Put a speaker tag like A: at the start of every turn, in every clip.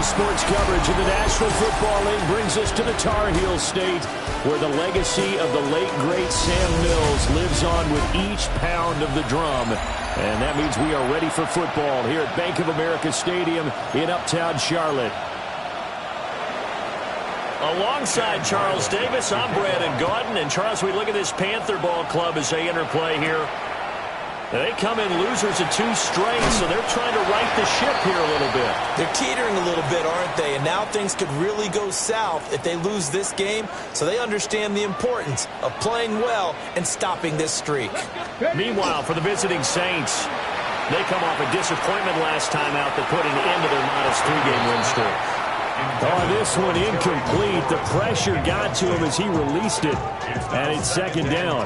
A: sports coverage of the National Football League brings us to the Tar Heel State, where the legacy of the late, great Sam Mills lives on with each pound of the drum. And that means we are ready for football here at Bank of America Stadium in Uptown Charlotte.
B: Alongside Charles Davis, I'm Brandon Gaudin. And Charles, we look at this Panther ball club as they enter play here. They come in losers of 2 straight, so they're trying to right the ship here a little bit.
C: They're teetering a little bit, aren't they? And now things could really go south if they lose this game, so they understand the importance of playing well and stopping this streak.
B: Meanwhile, for the visiting Saints, they come off a disappointment last time out that put an end to their modest 3-game win streak.
A: Oh, this one incomplete. The pressure got to him as he released it, and it's second down.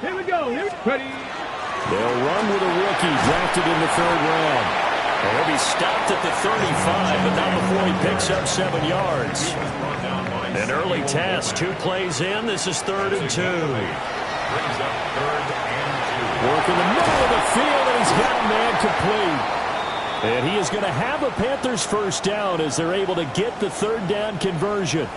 D: Here we go. Ready.
A: They'll run with a rookie drafted in the 3rd round.
B: And he'll be stopped at the 35, but not before he picks up 7 yards. An early test, 2 plays in. This is 3rd and 2.
A: Work in the middle of the field, and he's got a man complete. And he is going to have a Panthers first down as they're able to get the 3rd down conversion.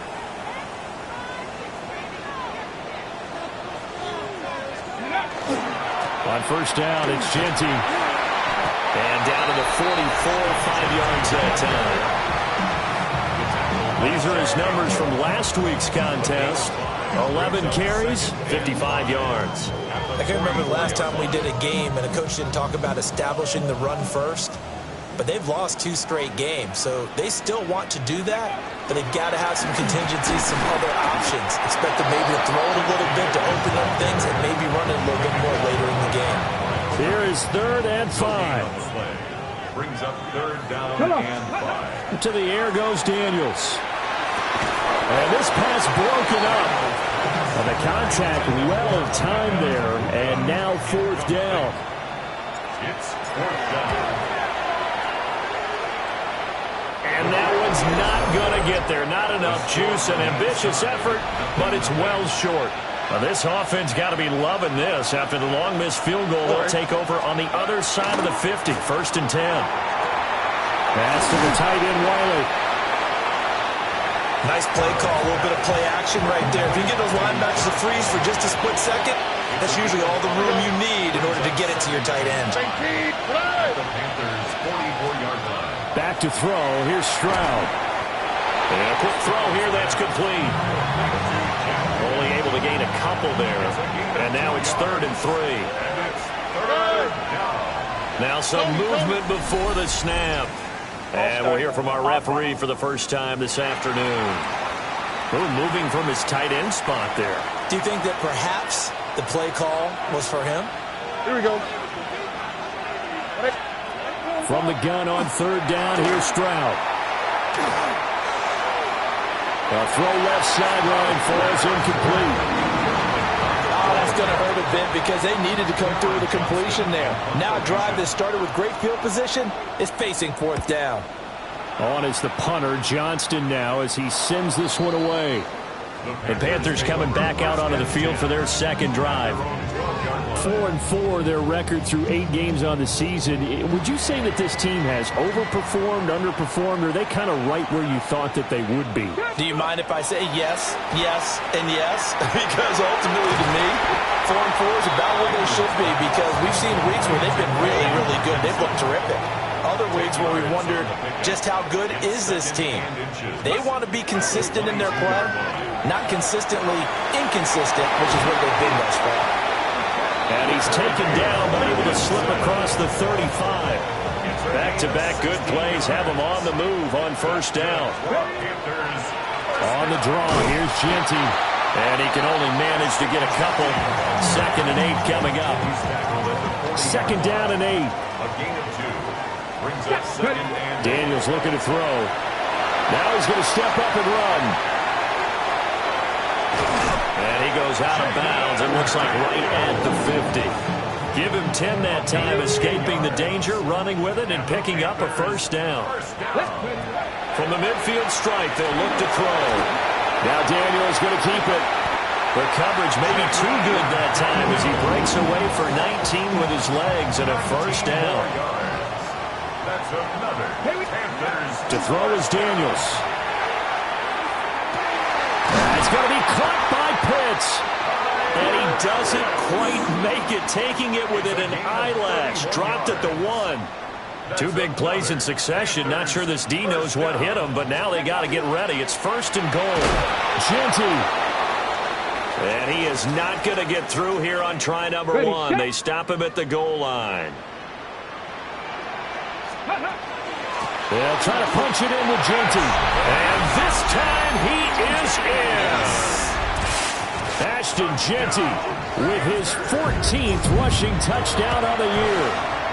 A: On first down, it's Genty.
B: And down to the 44, 5 yards that time. These are his numbers from last week's contest. 11 carries, 55 yards.
C: I can remember the last time we did a game and a coach didn't talk about establishing the run first. But they've lost 2 straight games, so they still want to do that, but they've got to have some contingencies, some other options. Expect them maybe to throw it a little bit to open up things and maybe run it a little bit more later in the game.
A: Here is 3rd and 5.
E: Brings up 3rd down and 5.
A: To the air goes Daniels. And this pass broken up. And the contact well of time there, and now 4th down.
E: It's 4th down.
B: And that one's not going to get there. Not enough juice. An ambitious effort, but it's well short. Now, this offense got to be loving this. After the long missed field goal, they'll take over on the other side of the 50. 1st and 10.
A: Pass to the tight end, Wiley.
C: Nice play call, a little bit of play action right there. If you get those linebackers to freeze for just a split second, that's usually all the room you need in order to get it to your tight end.
E: The Panthers' 44-yard line.
A: Back to throw. Here's Stroud.
B: And a quick throw here. That's complete. Only able to gain a couple there. And now it's 3rd and 3. Now some movement before the snap. And we'll hear from our referee for the first time this afternoon. Moving from his tight end spot there.
C: Do you think that perhaps the play call was for him?
D: Here we go.
A: From the gun on 3rd down, here's Stroud. A throw left sideline falls incomplete.
F: Oh, that's going to hurt a bit because they needed to come through with a completion there. Now a drive that started with great field position is facing 4th down.
A: On is the punter, Johnston, now as he sends this one away.
B: The Panthers coming back out onto the field for their 2nd drive.
A: 4-4 their record through 8 games on the season. Would you say that this team has overperformed, underperformed, or are they kind of right where you thought that they would be?
F: Do you mind if I say yes, yes, and yes? Because ultimately to me, 4-4 is about where they should be because we've seen weeks where they've been really, really good. They've looked terrific. Other weeks where we wondered just how good is this team. They want to be consistent in their play, not consistently inconsistent, which is what they've been thus far.
B: And he's taken down, but able to slip across the 35. Back-to-back good plays have him on the move on 1st down.
A: On the draw, here's Genty.
B: And he can only manage to get a couple. 2nd and 8 coming up.
A: 2nd down and 8. Daniels looking to throw. Now he's going to step up and run.
B: And he goes out of bounds. It looks like right at the 50. Give him 10 that time, escaping the danger, running with it, and picking up a 1st down. From the midfield stripe, they'll look to throw.
A: Now Daniels going to keep it.
B: The coverage may be too good that time as he breaks away for 19 with his legs and a 1st down.
E: It's another Panthers.
A: To throw is Daniels. It's going to be caught by Pitts.
B: And he doesn't quite make it, taking it within an eyelash. Dropped at the 1. Two big plays in succession. Not sure this D knows what hit him, but now they got to get ready. It's 1st and goal.
A: Genty.
B: And he is not going to get through here on try number 1. They stop him at the goal line.
A: They'll try to punch it in with Genty.
B: And this time he is in.
A: Ashton Genty with his 14th rushing touchdown on the year.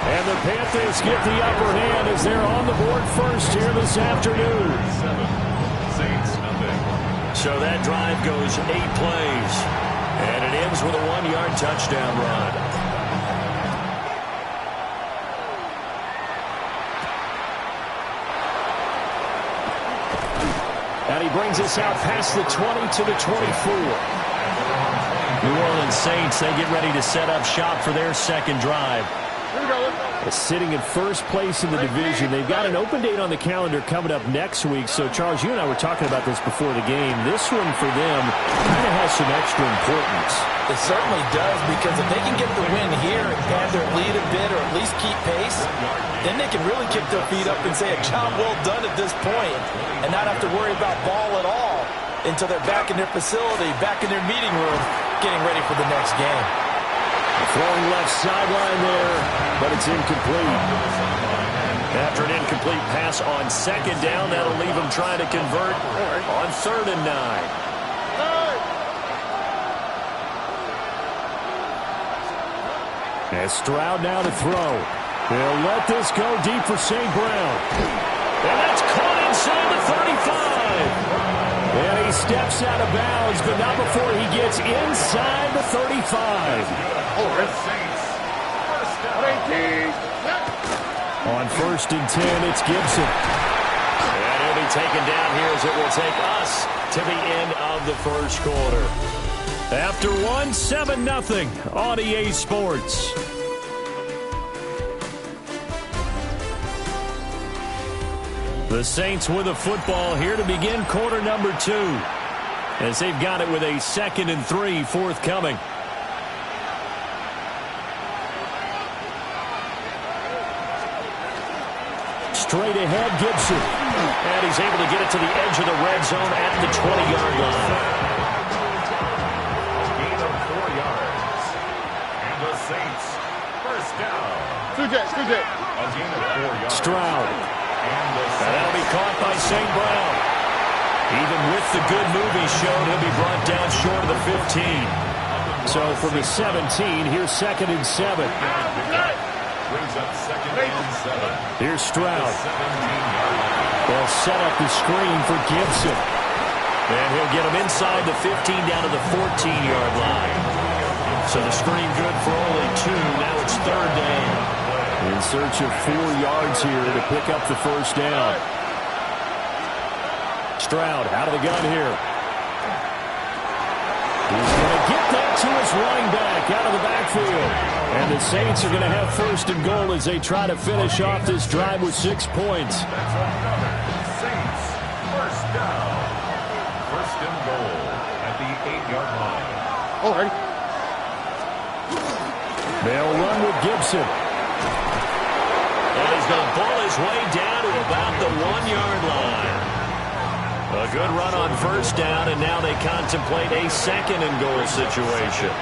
A: And the Panthers get the upper hand as they're on the board first here this afternoon.
E: 7. Saints nothing.
B: So that drive goes 8 plays. And it ends with a 1-yard touchdown run.
A: And he brings us out past the 20 to the 24.
B: New Orleans Saints, they get ready to set up shop for their second drive.
A: Sitting in first place in the division. They've got an open date on the calendar coming up next week. So, Charles, you and I were talking about this before the game. This one for them kind of has some extra importance.
F: It certainly does, because if they can get the win here and pad their lead a bit or at least keep pace, then they can really kick their feet up and say a job well done at this point and not have to worry about ball at all until they're back in their facility, back in their meeting room, getting ready for the next game.
A: Throwing left sideline there, but it's incomplete.
B: After an incomplete pass on second down, that'll leave them trying to convert on 3rd and 9.
A: And Stroud now to throw. They'll let this go deep for St. Brown.
B: And that's caught inside the 35.
A: And he steps out of bounds, but not before he gets inside the 35. On 1st and 10, it's Gibson.
B: And he'll be taken down here as it will take us to the end of the first quarter.
A: After 1, 7-0 on EA Sports. The Saints with a football here to begin quarter number 2. As they've got it with a 2nd and 3 forthcoming. Straight ahead, Gibson.
B: And he's able to get it to the edge of the red zone at the 20-yard line.
E: Gain of 4 yards. And the Saints, first down.
D: A
E: gain of 4 yards.
A: Stroud.
E: And
B: That'll be caught by St. Brown. Even with the good move he showed, he'll be brought down short of the 15.
A: So from the 17, here's 2nd and 7.
E: brings up 2nd and 7.
A: Here's Stroud.
E: 17-yard line.
A: They'll set up the screen for Gibson.
B: And he'll get him inside the 15 down to the 14-yard line. So the screen good for only 2. Now it's 3rd down.
A: In search of 4 yards here to pick up the first down. Stroud out of the gun here. He's going to get that to his running back out of the backfield. And the Saints are going to have 1st and goal as they try to finish off this drive with 6 points.
E: That's another Saints first down. 1st and goal at the 8-yard line.
D: All right.
A: They'll run with Gibson.
B: And he's going to pull his way down to about the 1-yard line. A good run on 1st down, and now they contemplate a 2nd and goal situation.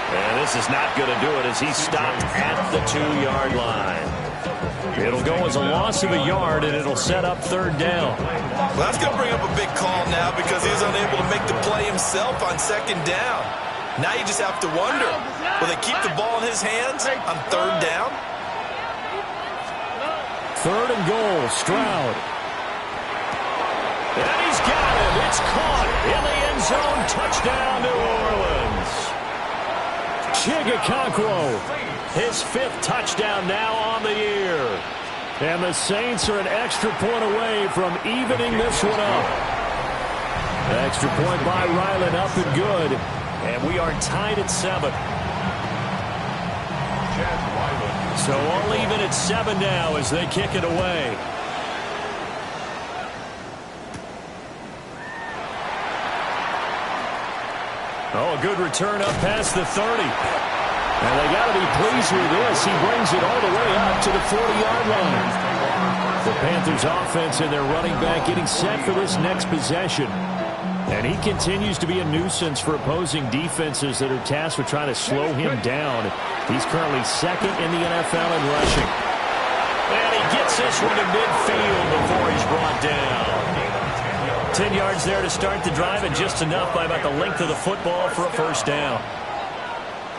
B: And this is not going to do it as he stopped at the 2-yard line. It'll go as a loss of a yard, and it'll set up 3rd down.
F: Well, that's going to bring up a big call now because he was unable to make the play himself on 2nd down. Now you just have to wonder, will they keep the ball in his hands on 3rd down?
A: 3rd and goal, Stroud.
B: And he's got him. It's caught in the end zone. Touchdown, New Orleans.
A: Chigakonkwo.
B: His 5th touchdown now on the year.
A: And the Saints are an extra point away from evening this one up. Extra point by Ryland, up and good.
B: And we are tied at 7. So all even at 7 now as they kick it away. Oh, a good return up past the 30. And they got to be pleased with this. He brings it all the way up to the 40-yard line. The Panthers offense and their running back getting set for this next possession. And he continues to be a nuisance for opposing defenses that are tasked with trying to slow him down. He's currently second in the NFL in rushing. And he gets this one to midfield before he's brought down. 10 yards there to start the drive, and just enough by about the length of the football for a first down.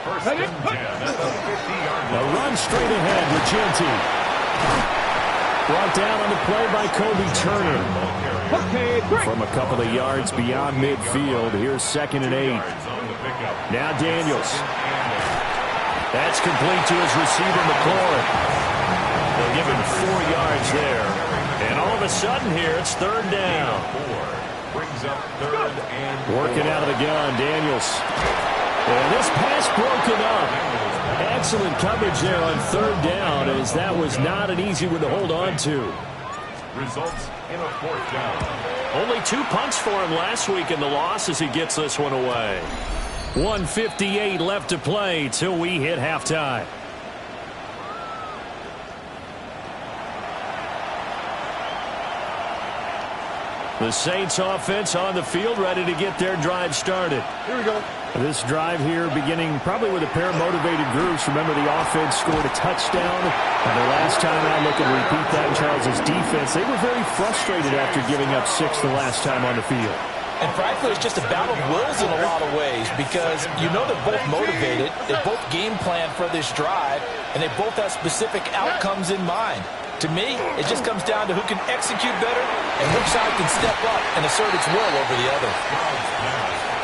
E: First and 10 at the 50-yard line.
A: A run straight ahead with Genty. Brought down on the play by Kobe Turner. From a couple of yards beyond midfield, here's 2nd and 8. Now Daniels.
B: That's complete to his receiver, McLaurin. They'll give him 4 yards there. And all of a sudden here, it's 3rd down.
E: Brings up 3rd and 4.
A: Working out of the gun, Daniels. And this pass broken up. Excellent coverage there on 3rd down, as that was not an easy one to hold on to.
E: Results in a 4th down.
B: Only 2 punts for him last week in the loss as he gets this one away. 1:58 left to play till we hit halftime. The Saints offense on the field, ready to get their drive started.
D: Here we go.
A: This drive here beginning probably with a pair of motivated groups. Remember, the offense scored a touchdown. And the last time out, looking to repeat that, Charles' defense, they were very frustrated after giving up 6 the last time on the field.
F: And frankly, it's just a battle of wills in a lot of ways, because you know they're both motivated, they both game plan for this drive, and they both have specific outcomes in mind. To me, it just comes down to who can execute better and which side can step up and assert its will over the other.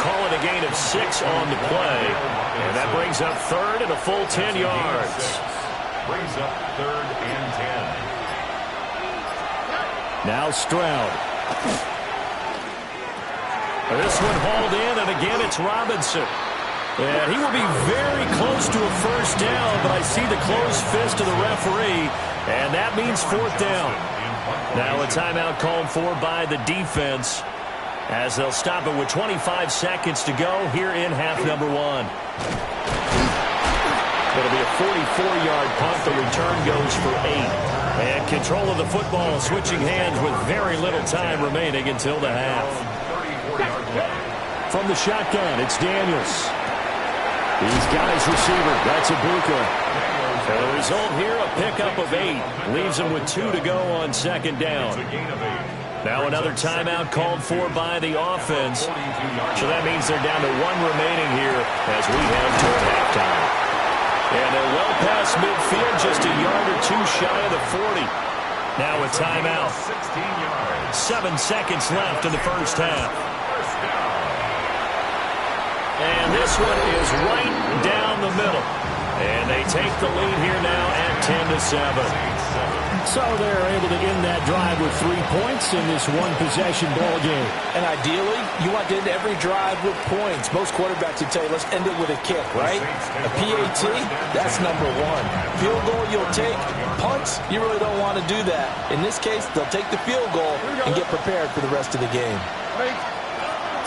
B: Call it a gain of 6 on the play, and that brings up 3rd and a full 10 yards.
E: Brings up 3rd and 10.
A: Now Stroud.
B: This one hauled in, and again it's Robinson. And he will be very close to a first down, but I see the closed fist of the referee, and that means 4th down. Now a timeout called for by the defense, as they'll stop it with 25 seconds to go here in half number 1. It'll be a 44-yard punt. The return goes for 8. And control of the football switching hands with very little time remaining until the half.
A: From the shotgun, it's Daniels. He's got his receiver. That's Ibuka.
B: And the result here, a pickup of 8. Leaves him with 2 to go on 2nd down. Now another timeout called for by the offense. So that means they're down to 1 remaining here as we head toward halftime. And they're well past midfield, just a yard or 2 shy of the 40. Now a timeout. 7 seconds left in the first half. And this one is right down the middle. And they take the lead here now at 10-7.
A: So they're able to end that drive with 3 points in this one-possession ball game.
F: And ideally, you want to end every drive with points. Most quarterbacks would tell you, let's end it with a kick, right? A PAT, that's number 1. Field goal you'll take. Punts, you really don't want to do that. In this case, they'll take the field goal and get prepared for the rest of the game.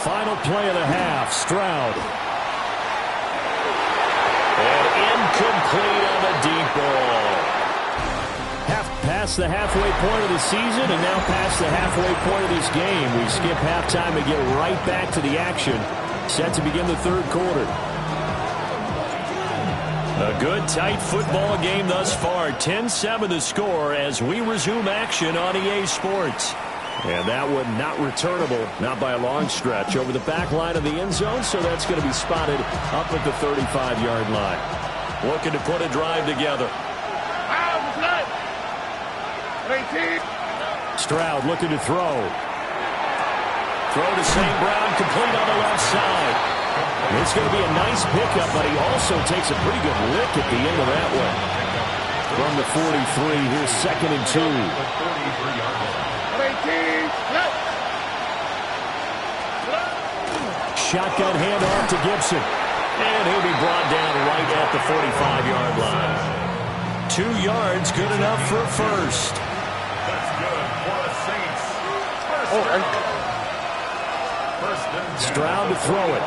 A: Final play of the half, Stroud.
B: And incomplete on the deep ball.
A: Past the halfway point of the season and now past the halfway point of this game. We skip halftime and get right back to the action. Set to begin the 3rd quarter.
B: A good, tight football game thus far. 10-7 the score as we resume action on EA Sports.
A: And that one not returnable, not by a long stretch, over the back line of the end zone, so that's going to be spotted up at the 35-yard line.
B: Looking to put a drive together.
A: Stroud looking to throw.
B: Throw to St. Brown, complete on the left side.
A: It's going to be a nice pickup, but he also takes a pretty good lick at the end of that one. From the 43, here's 2nd and 2. Shotgun handoff to Gibson.
B: And he'll be brought down right at the 45-yard line. 2 yards, good enough for a first.
E: That's good for the Saints.
A: Stroud to throw it.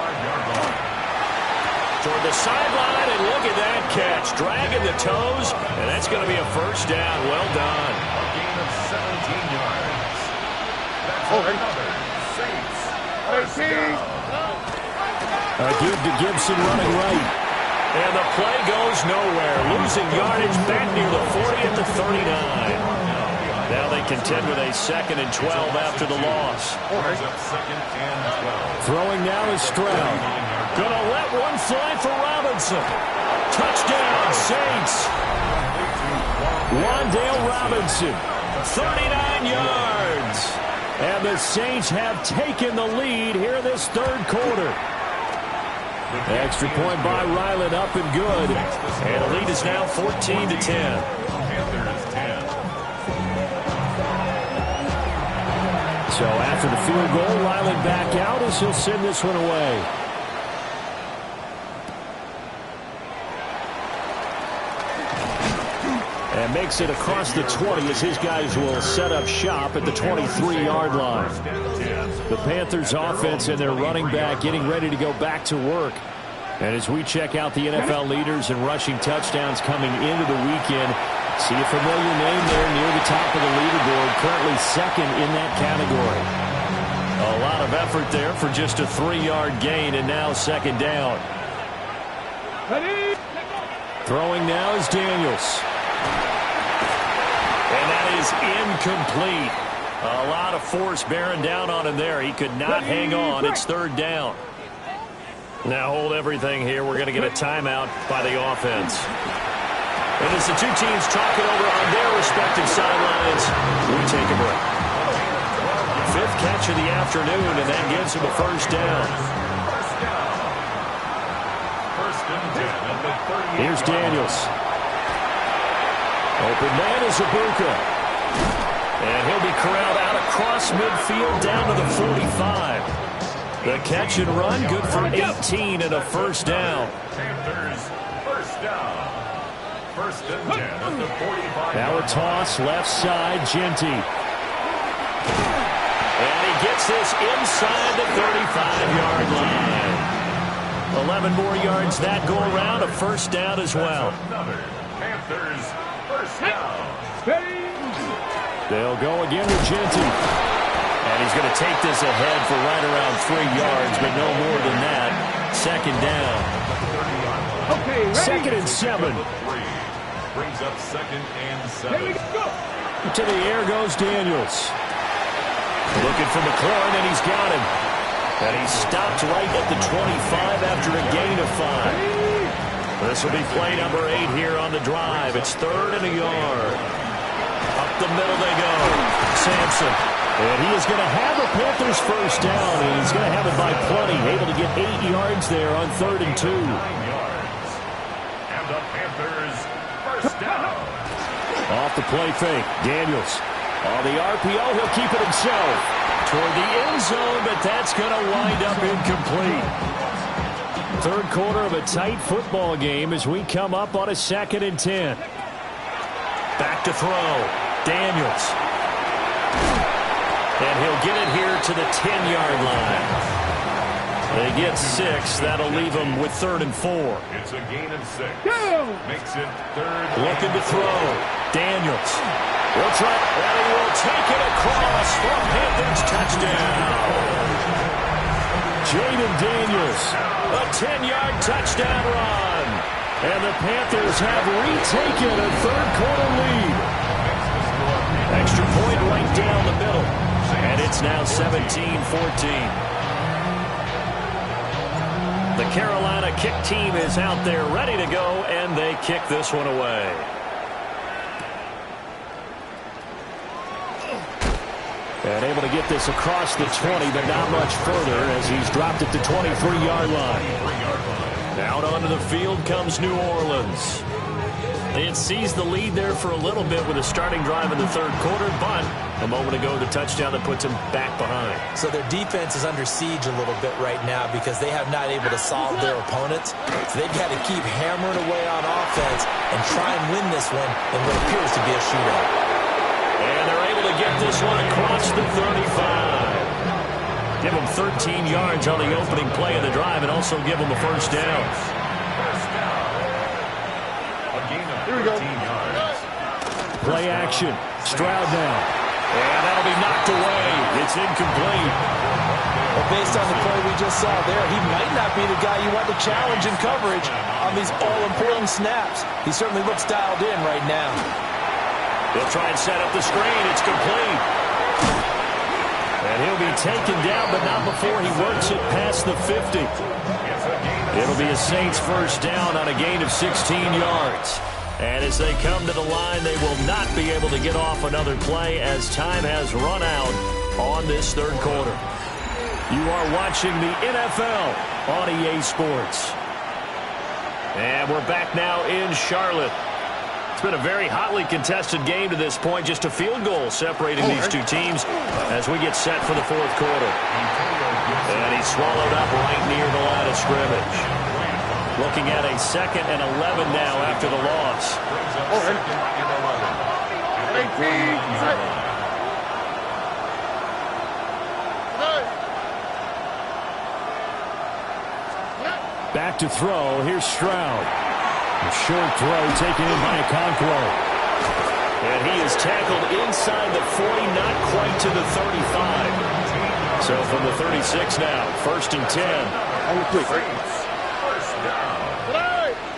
B: Toward the sideline, and look at that catch. Dragging the toes, and that's going to be a first down. Well done.
E: A gain of 17 yards. That's another Saints first down.
A: A give to Gibson running right.
B: And the play goes nowhere. Losing yardage back near the 40 at the 39. Now they contend with a 2nd and 12 after the loss.
E: Brings up 2nd and 12.
A: Throwing now is Stroud.
B: Gonna let one fly for Robinson. Touchdown, Saints.
A: Wandale Robinson, 39 yards. And the Saints have taken the lead here in this 3rd quarter. Extra point by Ryland, up and good.
B: And the lead is now 14-10.
E: Panthers 10.
A: So after the field goal, Ryland back out as he'll send this one away. And makes it across the 20 as his guys will set up shop at the 23-yard line. The Panthers offense and their running back getting ready to go back to work. And as we check out the NFL leaders in rushing touchdowns coming into the weekend, see a familiar name there near the top of the leaderboard, currently 2nd in that category.
B: A lot of effort there for just a 3-yard gain, and now 2nd down.
A: Throwing now is Daniels.
B: And that is incomplete. A lot of force bearing down on him there. He could not hang on. It's 3rd down. Now hold everything here. We're going to get a timeout by the offense. And as the 2 teams talk it over on their respective sidelines, we take a break. 5th catch of the afternoon, and that gives him a first down.
E: First and 10 at the 38.
A: Here's Daniels. Open man is Ibuka.
B: And he'll be corralled out across midfield down to the 45. The catch and run, good for 18 and a first down.
E: Panthers first down. First and 10 at the 45.
A: Now a toss, left side, Genty.
B: And he gets this inside the 35-yard line. 11 more yards that go around, a first down as well.
E: Another Panthers first down.
A: They'll go again with Genty.
B: And he's going to take this ahead for right around 3 yards, but no more than that. 2nd down.
D: Okay, ready?
A: 2nd and 7.
E: Brings up 2nd and 7.
D: Here we go.
A: To the air goes Daniels.
B: Looking for McLaurin, and he's got him. And he stopped right at the 25 after a gain of 5. This will be play number 8 here on the drive. It's 3rd and a yard. Up the middle they go. Sampson.
A: And he is going to have the Panthers first down, and he's going to have it by plenty. Able to get 8 yards there on 3rd and 2.
E: 9 yards. And the Panthers first down.
A: Off the play fake, Daniels. On the RPO, he'll keep it himself.
B: Toward the end zone, but that's going to wind up incomplete.
A: 3rd quarter of a tight football game as we come up on a 2nd and 10.
B: Back to throw. Daniels. And he'll get it here to the 10-yard line. They get 6. That'll leave them with 3rd and 4.
E: It's a gain of 6.
D: Go.
E: Makes it 3rd.
B: Looking to throw. Daniels. Will try, and he will take it across for a Panthers touchdown.
A: Jaden Daniels.
B: A 10-yard touchdown run.
A: And the Panthers have retaken a 3rd quarter lead.
B: Extra point right down the middle. And it's now 17-14. The Carolina kick team is out there ready to go, and they kick this one away.
A: And able to get this across the 20, but not much further as he's dropped it to 23-yard line.
B: Out onto the field comes New Orleans. It seized the lead there for a little bit with a starting drive in the 3rd quarter, but a moment ago the touchdown that puts them back behind.
C: So their defense is under siege a little bit right now because they have not able to solve their opponents. So they've got to keep hammering away on offense and try and win this one in what appears to be a shootout.
B: And they're able to get this one across the 35. Give them 13 yards on the opening play of the drive and also give them a first down.
D: Here we go.
A: Play action. Stroud now.
B: And that'll be knocked away. It's incomplete.
F: Well, based on the play we just saw there, he might not be the guy you want to challenge in coverage on these all-important snaps. He certainly looks dialed in right now.
B: They'll try and set up the screen. It's complete. And he'll be taken down, but not before he works it past the 50. It'll be a Saints first down on a gain of 16 yards. And as they come to the line, they will not be able to get off another play as time has run out on this third quarter. You are watching the NFL on EA Sports. And we're back now in Charlotte. It's been a very hotly contested game to this point. Just a field goal separating these two teams as we get set for the fourth quarter. And he's swallowed up right near the line of scrimmage. Looking at a 2nd and 11 now after the loss.
A: Back to throw. Here's Stroud. A short throw taken in by Okonkwo.
B: And he is tackled inside the 40, not quite to the 35. So from the 36 now, 1st and 10.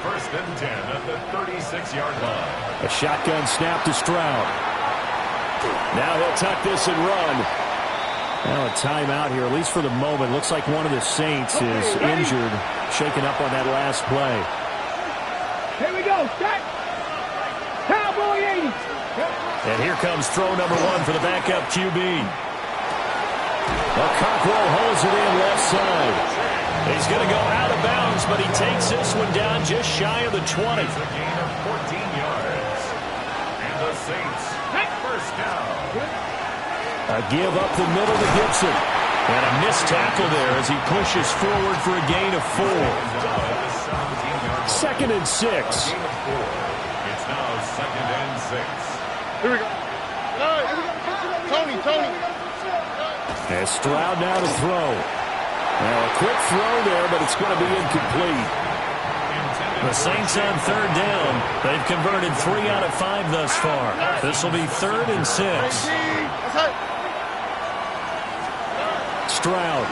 E: First and 10 at the 36-yard line.
A: A shotgun snap to Stroud. Now he'll tuck this and run. Now a timeout here, at least for the moment. Looks like one of the Saints is injured, shaken up on that last play.
D: Here we go. Set. Cowboy 80.
B: And here comes throw number 1 for the backup QB. Okonkwo holds it in left side. He's going to go out of bounds, but he takes this one down just shy of the 20.
E: It's a gain of 14 yards. And the Saints, first down.
A: A give up the middle to Gibson.
B: And a missed tackle there as he pushes forward for a gain of 4.
A: 2nd and 6.
E: It's now 2nd and 6.
D: Here we go. Tony.
A: And Stroud now to throw. Now a quick throw there, but it's going to be incomplete.
B: The Saints on 3rd down. They've converted 3 out of 5 thus far. This will be 3rd and 6.
A: Stroud.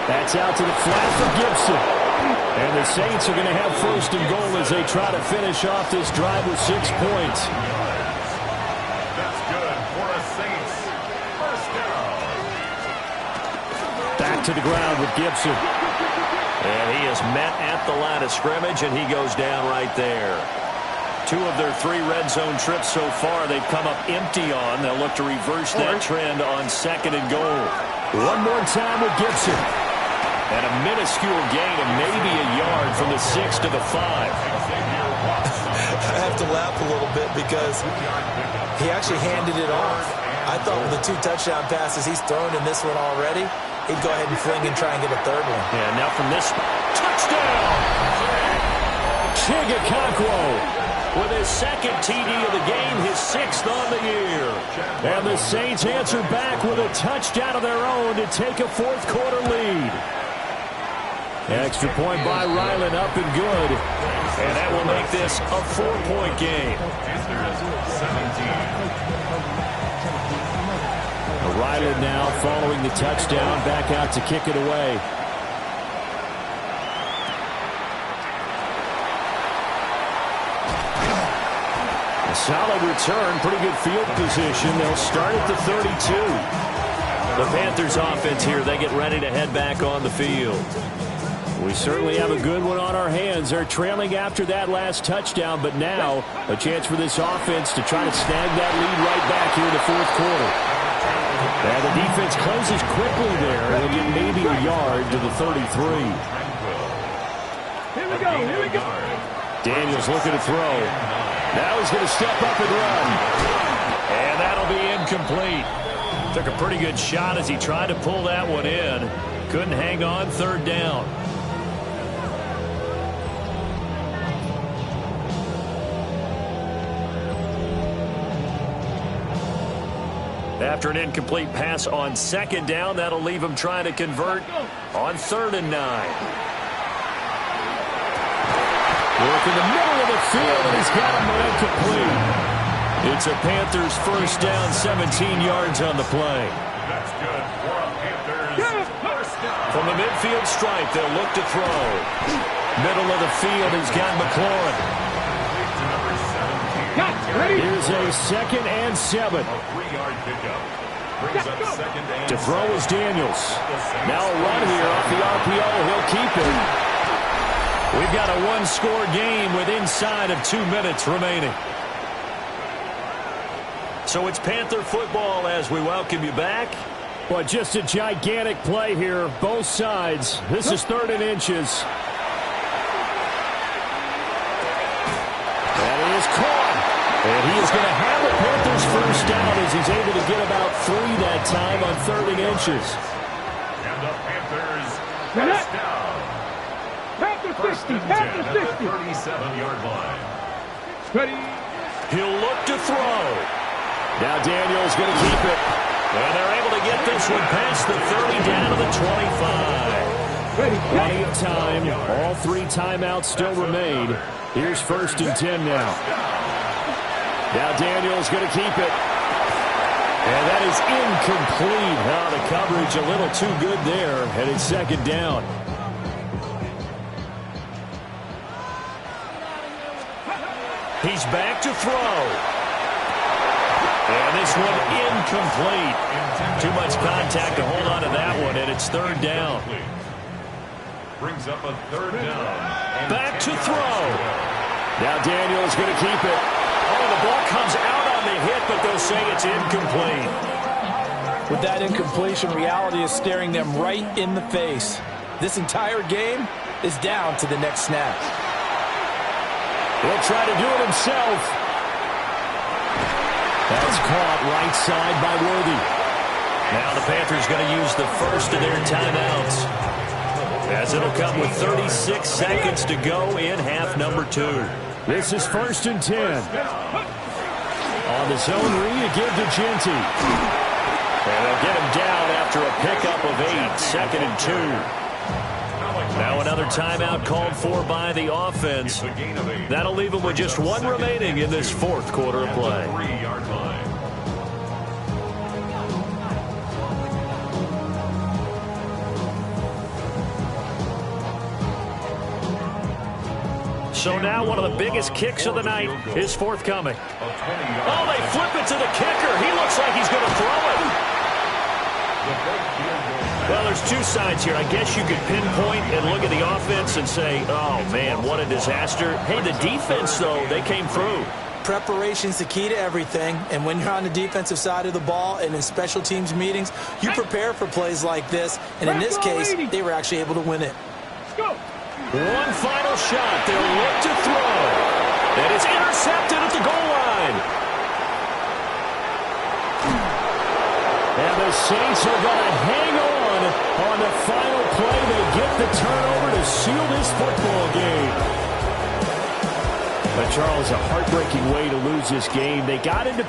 A: That's out to the flat for Gibson. And the Saints are going to have 1st and goal as they try to finish off this drive with 6 points.
E: That's good for a Saints. First down.
A: Back to the ground with Gibson.
B: And he is met at the line of scrimmage, and he goes down right there. 2 of their 3 red zone trips so far they've come up empty on. They'll look to reverse that trend on 2nd and goal.
A: One more time with Gibson.
B: And a minuscule gain of maybe a yard from the 6 to the 5.
C: I have to laugh a little bit because he actually handed it off. I thought with the 2 touchdown passes he's thrown in this one already, he'd go ahead and fling and try and get a 3rd one.
B: Yeah, now from this touchdown!
A: Okonkwo
B: with his 2nd TD of the game, his 6th on the year.
A: And the Saints answer back with a touchdown of their own to take a 4th quarter lead. Extra point by Ryland, up and good.
B: And that will make this a 4-point game.
A: Ryland now following the touchdown, back out to kick it away. A solid return, pretty good field position. They'll start at the 32.
B: The Panthers offense here, they get ready to head back on the field.
A: We certainly have a good one on our hands. They're trailing after that last touchdown, but now a chance for this offense to try to snag that lead right back here in the 4th quarter. And the defense closes quickly there. They'll get maybe a yard to the 33.
D: Here we go.
A: Daniels looking to throw. Now he's going to step up and run.
B: And that'll be incomplete. Took a pretty good shot as he tried to pull that one in. Couldn't hang on 3rd down. After an incomplete pass on second down, that'll leave him trying to convert on 3rd and 9.
A: Work in the middle of the field, and he's got him incomplete. It's a Panthers first down, 17 yards on the play.
E: That's good for a Panthers first down.
B: From the midfield stripe, they'll look to throw. Middle of the field, he's got McLaurin.
A: Here's a 2nd and 7.
E: A 3-yard pickup. Brings up 2nd and
A: To throw is Daniels. Now a run here off the RPO. He'll keep it.
B: We've got a one-score game with inside of 2 minutes remaining. So it's Panther football as we welcome you back.
A: But just a gigantic play here, both sides. This is 3rd and inches. And it is caught. And he is going to have the Panthers first down as he's able to get about 3 that time on 3rd and inches.
E: And the Panthers first down.
D: Panthers 50. Panthers 50.
E: 37-yard line.
D: Ready.
B: He'll look to throw.
A: Now Daniels going to keep it.
B: And they're able to get this one past the 30 down to the 25.
D: Ready.
A: Plenty of time. All 3 timeouts still remain. Here's 1st and 10 now. Now Daniels going to keep it. And that is incomplete. Now the coverage a little too good there, and it's 2nd down.
B: He's back to throw. And this one incomplete. Too much contact to hold on to that one, and it's 3rd down.
E: Brings up a 3rd down.
B: Back to throw.
A: Now Daniels going to keep it.
B: Oh, the ball comes out on the hit, but they'll say it's incomplete.
F: With that incompletion, reality is staring them right in the face. This entire game is down to the next snap.
A: He'll try to do it himself. That's caught right side by Worthy.
B: Now the Panthers going to use the first of their timeouts, as it'll come with 36 seconds to go in half number 2.
A: This is 1st and 10. On the zone read, a give to Genty.
B: And they'll get him down after a pickup of 8, 2nd and 2. Now another timeout called for by the offense. That'll leave them with just 1 remaining in this 4th quarter of play.
E: 3-yard line.
B: So now one of the biggest kicks of the night is forthcoming. Oh, they flip it to the kicker. He looks like he's going to throw it. Well, there's 2 sides here. I guess you could pinpoint and look at the offense and say, oh, man, what a disaster. Hey, the defense, though, they came through.
C: Preparation's the key to everything, and when you're on the defensive side of the ball and in special teams meetings, you prepare for plays like this, and in this case, they were actually able to win it.
D: Go.
B: One final shot. They'll look to throw. And it's intercepted at the goal line.
A: And the Saints are going to hang on the final play. They get the turnover to seal this football game. But Charles, a heartbreaking way to lose this game. They got into